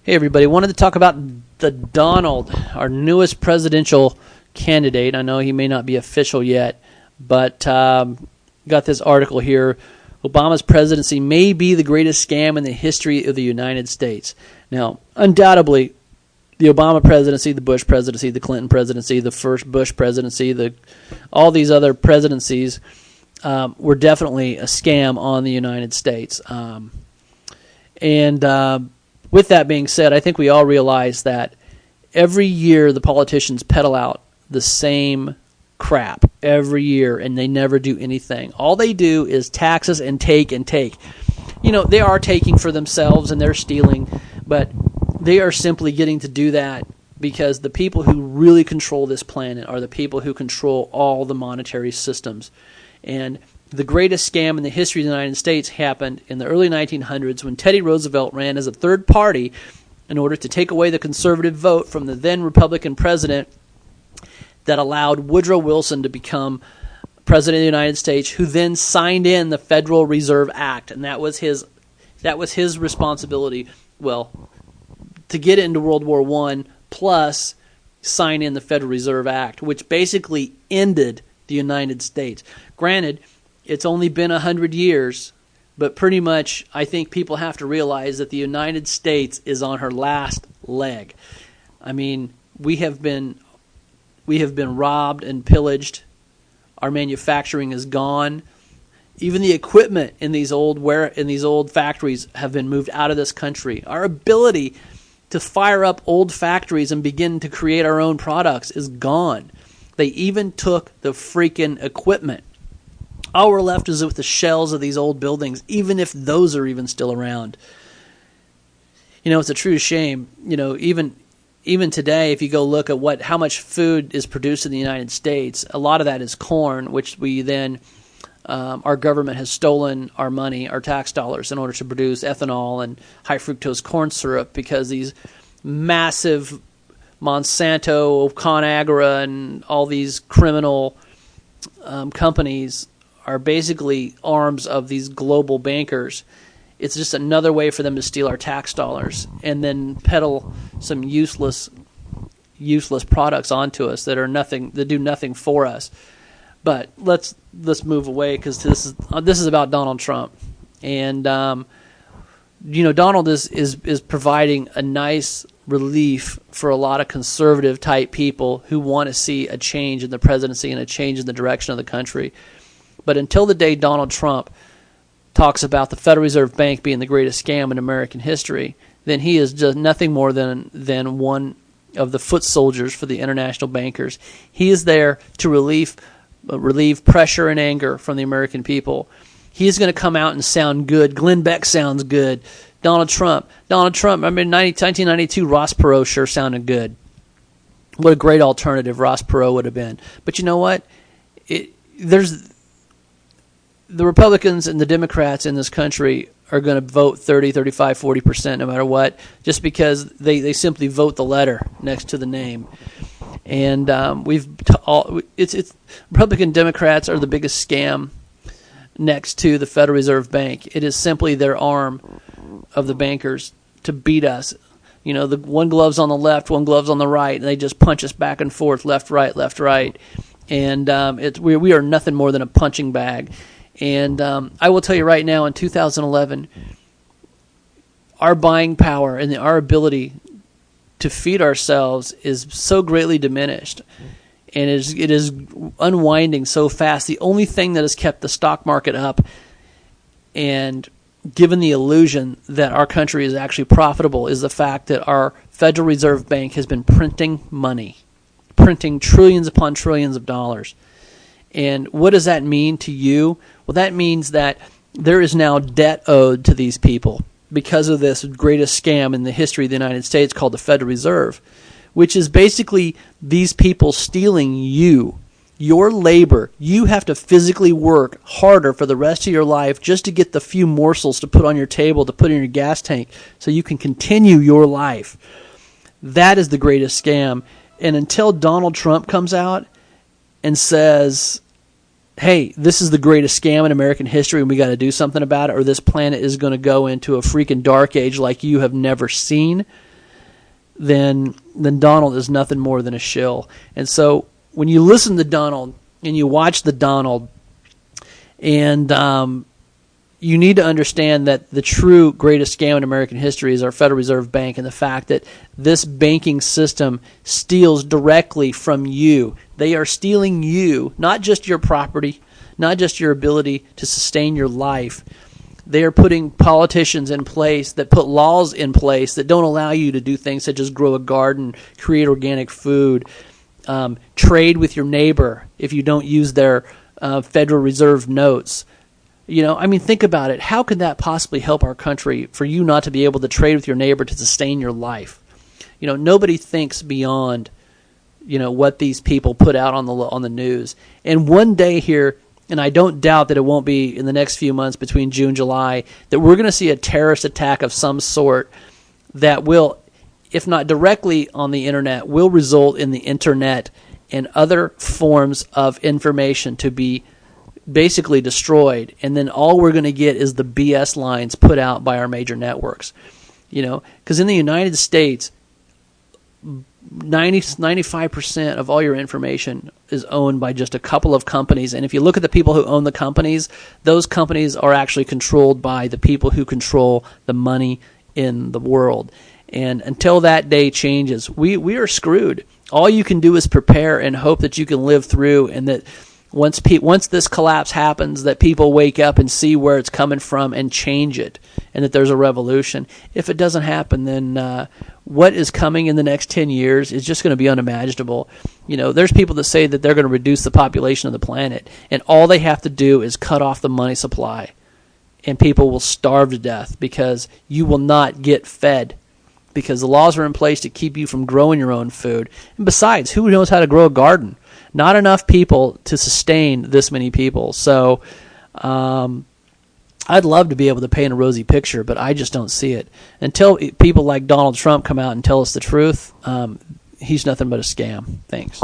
Hey everybody, wanted to talk about the Donald, our newest presidential candidate. I know he may not be official yet, but got this article here. Obama's presidency may be the greatest scam in the history of the United States. Now, undoubtedly, the Obama presidency, the Bush presidency, the Clinton presidency, the first Bush presidency, all these other presidencies were definitely a scam on the United States. With that being said, I think we all realize that every year the politicians peddle out the same crap every year, and they never do anything. All they do is taxes and take and take. You know, they are taking for themselves and they're stealing, but they are simply getting to do that because the people who really control this planet are the people who control all the monetary systems. And the greatest scam in the history of the United States happened in the early 1900s when Teddy Roosevelt ran as a third party in order to take away the conservative vote from the then Republican president that allowed Woodrow Wilson to become president of the United States, who then signed in the Federal Reserve Act, and that was his responsibility. Well, to get into World War I, plus sign in the Federal Reserve Act, which basically ended the United States. Granted, it's only been 100 years, but pretty much I think people have to realize that the United States is on her last leg. I mean, we have been robbed and pillaged. Our manufacturing is gone. Even the equipment in these old factories have been moved out of this country. Our ability to fire up old factories and begin to create our own products is gone. They even took the freaking equipment. All we're left is with the shells of these old buildings, even if those are even still around. You know, it's a true shame. You know, even today, if you go look at how much food is produced in the United States, a lot of that is corn, which we then, our government has stolen our money, our tax dollars, in order to produce ethanol and high fructose corn syrup, because these massive Monsanto, ConAgra, and all these criminal companies are basically arms of these global bankers. It's just another way for them to steal our tax dollars and then peddle some useless products onto us that do nothing for us. But let's move away, because this is about Donald Trump, and Donald is providing a nice relief for a lot of conservative type people who want to see a change in the presidency and a change in the direction of the country. But until the day Donald Trump talks about the Federal Reserve Bank being the greatest scam in American history, then he is just nothing more than one of the foot soldiers for the international bankers. He is there to relieve pressure and anger from the American people. He is going to come out and sound good. Glenn Beck sounds good. Donald Trump. I remember in 1992, Ross Perot sure sounded good. What a great alternative Ross Perot would have been. But you know what? The Republicans and the Democrats in this country are going to vote 30, 35, 40% no matter what, just because they simply vote the letter next to the name. And Republican Democrats are the biggest scam next to the Federal Reserve Bank. It is simply their arm of the bankers to beat us. You know, the one glove's on the left, one glove's on the right, and they just punch us back and forth, left, right. And we are nothing more than a punching bag. And I will tell you right now, in 2011, our buying power and our ability to feed ourselves is so greatly diminished, and it is unwinding so fast. The only thing that has kept the stock market up and given the illusion that our country is actually profitable is the fact that our Federal Reserve Bank has been printing money, printing trillions upon trillions of dollars. And what does that mean to you? Well, that means that there is now debt owed to these people because of this greatest scam in the history of the United States called the Federal Reserve, which is basically these people stealing your labor. You have to physically work harder for the rest of your life just to get the few morsels to put on your table, to put in your gas tank, so you can continue your life. That is the greatest scam. And until Donald Trump comes out and says, hey, this is the greatest scam in American history and we got to do something about it, or this planet is going to go into a freaking dark age like you have never seen, then Donald is nothing more than a shill. And so when you listen to Donald and you watch the Donald, and you need to understand that the true greatest scam in American history is our Federal Reserve Bank, and the fact that this banking system steals directly from you. They are stealing you, not just your property, not just your ability to sustain your life. They are putting politicians in place that put laws in place that don't allow you to do things such as grow a garden, create organic food, trade with your neighbor if you don't use their Federal Reserve notes. Think about it. How could that possibly help our country for you not to be able to trade with your neighbor to sustain your life? Nobody thinks beyond, what these people put out on the news. And one day here, and I don't doubt that it won't be in the next few months between June and July, that we're going to see a terrorist attack of some sort that will, if not directly on the internet, will result in the internet and other forms of information to be basically destroyed. And then all we're going to get is the BS lines put out by our major networks. Because in the United States, 95% of all your information is owned by just a couple of companies. And if you look at the people who own the companies, those companies are actually controlled by the people who control the money in the world. And until that day changes, we are screwed. All you can do is prepare and hope that you can live through, and that once this collapse happens, that people wake up and see where it's coming from and change it, and that there's a revolution. If it doesn't happen, then what is coming in the next 10 years is just going to be unimaginable. There's people that say that they're going to reduce the population of the planet, and all they have to do is cut off the money supply, and people will starve to death because you will not get fed, because the laws are in place to keep you from growing your own food. And besides, who knows how to grow a garden? Not enough people to sustain this many people. So I'd love to be able to paint a rosy picture, but I just don't see it. Until people like Donald Trump come out and tell us the truth, he's nothing but a scam. Thanks.